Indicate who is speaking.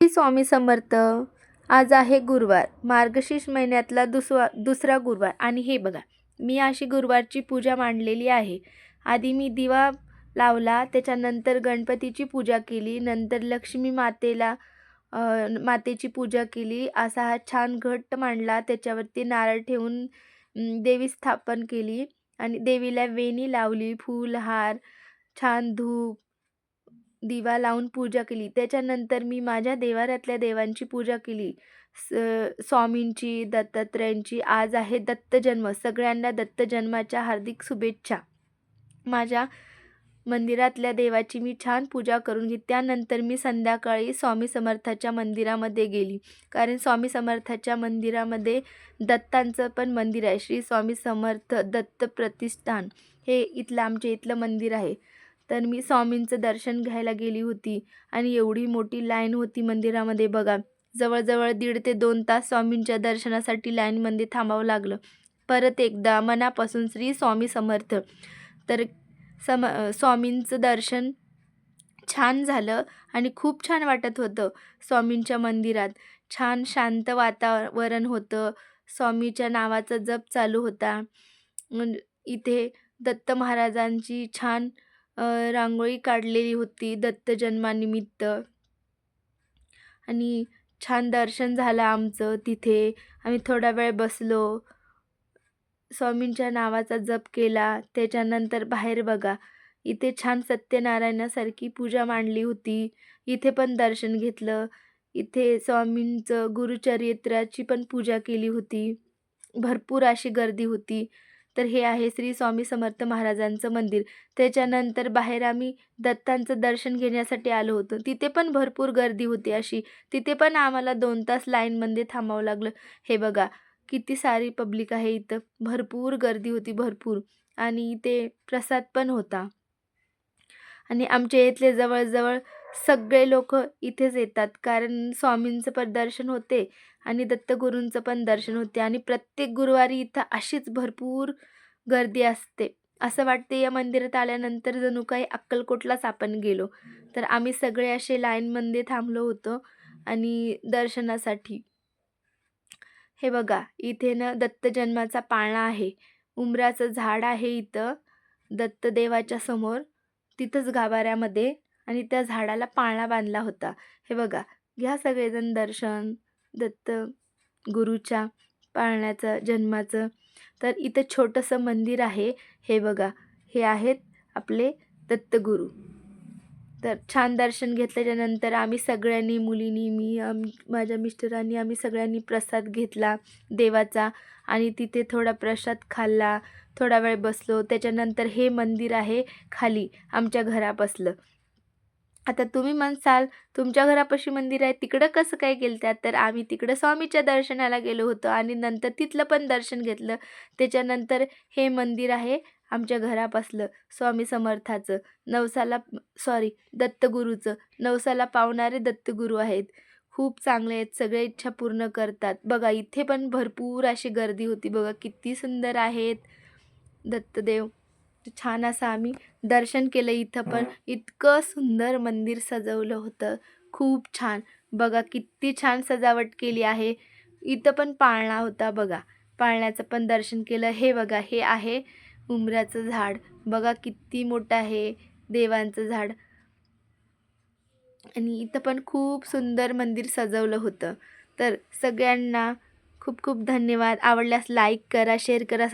Speaker 1: श्री स्वामी समर्थ. आज आहे गुरुवार, मार्गशीर्ष महिन्यातला दुसरा गुरुवार. आणि हे बघा, मी अशी गुरुवारची पूजा मांडलेली आहे. आधी मी दिवा लावला, त्याच्यानंतर गणपतीची पूजा केली, नंतर लक्ष्मी मातेची पूजा केली. असा हा छान घट मांडला, त्याच्यावरती नारळ ठेवून देवी स्थापन केली आणि देवीला वेणी लावली, फूल हार, छान धूप दिवा लावून पूजा केली. त्याच्यानंतर मी माझ्या देवाऱ्यातल्या देवांची पूजा केली. स्वामींची, दत्तात्रयांची. आज आहे दत्त जन्म. सगळ्यांना दत्त जन्माच्या हार्दिक शुभेच्छा. माझ्या मंदिरातल्या देवाची मी छान पूजा करून घेतली. त्यानंतर मी संध्याकाळी स्वामी समर्थाच्या मंदिरामध्ये गेली, कारण स्वामी समर्थाच्या मंदिरामध्ये दत्तांचं पण मंदिर आहे. श्री स्वामी समर्थ दत्त प्रतिष्ठान हे आमच्या इथलं मंदिर आहे. तर मी स्वामींचं दर्शन घ्यायला गेली होती आणि एवढी मोठी लाईन होती मंदिरामध्ये. बघा, जवळजवळ 1.5 ते 2 तास स्वामींच्या दर्शनासाठी लाईनमध्ये थांबावं लागलं. परत एकदा मनापासून श्री स्वामी समर्थ. तर स्वामींचं दर्शन छान झालं आणि खूप छान वाटत होतं. स्वामींच्या मंदिरात छान शांत वातावरण होतं. स्वामीच्या नावाचा जप चालू होता. इथे दत्त महाराजांची छान रांगोळी काढलेली होती दत्त जन्मानिमित्त. आणि छान दर्शन झालं आमचं. तिथे आम्ही थोडा वेळ बसलो, स्वामींच्या नावाचा जप केला. त्याच्यानंतर बाहेर बघा, इथे छान सत्यनारायणासारखी पूजा मांडली होती. इथे पण दर्शन घेतलं. इथे स्वामींचं गुरुचरित्राची पण पूजा केली होती. भरपूर अशी गर्दी होती. तर हे आहे श्री स्वामी समर्थ महाराजांचं मंदिर. त्याच्यानंतर बाहेर आम्ही दत्तांचं दर्शन घेण्यासाठी आलो होतो. तिथे पण भरपूर गर्दी होती अशी. तिथे पण आम्हाला 2 तास लाईनमध्ये थांबावं लागलं. हे बघा, किती सारी पब्लिक आहे इथं. भरपूर गर्दी होती, भरपूर. आणि इथे प्रसाद पण होता. आणि आमच्या इथले जवळजवळ सगळे लोक इथेच येतात, कारण स्वामींचं पण दर्शन होते आणि दत्तगुरूंचं पण दर्शन होते. आणि प्रत्येक गुरुवारी इथं अशीच भरपूर गर्दी असते. असं वाटते या मंदिरात आल्यानंतर जणू काही अक्कलकोटलाच आपण गेलो. तर आम्ही सगळे असे लाईनमध्ये थांबलो होतो आणि दर्शनासाठी. हे बघा, इथे ना दत्त जन्माचा पाळणा आहे. उंबराचं झाड आहे इथं दत्तदेवाच्या समोर, तिथंच गाभाऱ्यामध्ये. आणि त्या झाडाला पाळणा बांधला होता. हे बघा, घ्या सगळेजण दर्शन दत्त गुरुच्या पाळण्याचं जन्माचं. तर इथं छोटंसं मंदिर आहे. हे बघा, हे आहेत आपले दत्तगुरू. तर छान दर्शन घेतल्याच्यानंतर आम्ही सगळ्यांनी, मुलींनी, माझ्या मिस्टरांनी, आम्ही सगळ्यांनी प्रसाद घेतला देवाचा आणि तिथे थोडा प्रसाद खाल्ला. थोडा वेळ बसलो. त्याच्यानंतर हे मंदिर आहे खाली आमच्या घरापासलं. आता तुम्ही म्हणसाल, तुमच्या घरापाशी मंदिर आहे, तिकडं कसं काय गेलत्या? तर आम्ही तिकडं स्वामीच्या दर्शनाला गेलो होतो आणि नंतर तिथलं पण दर्शन घेतलं. त्याच्यानंतर हे मंदिर आहे आमच्या घरापासलं स्वामी समर्थाचं. दत्तगुरूचं. नवसाला पावणारे दत्तगुरू आहेत. खूप चांगले आहेत, सगळे इच्छा पूर्ण करतात. बघा, इथे पण भरपूर अशी गर्दी होती. बघा किती सुंदर आहेत दत्तदेव. छान असं आम्ही दर्शन केलं. इथं पण इतकं सुंदर मंदिर सजवलं होतं, खूप छान. बघा किती छान सजावट केली आहे. इथं पण पाळणा होता बघा, पाळण्याचं पण दर्शन केलं. हे बघा, हे आहे उंबराचं झाड. बघा किती मोठं आहे देवांचं झाड. आणि इथं पण खूप सुंदर मंदिर सजवलं होतं. तर सगळ्यांना खूप खूप धन्यवाद. आवडल्यास लाईक करा, शेअर करा.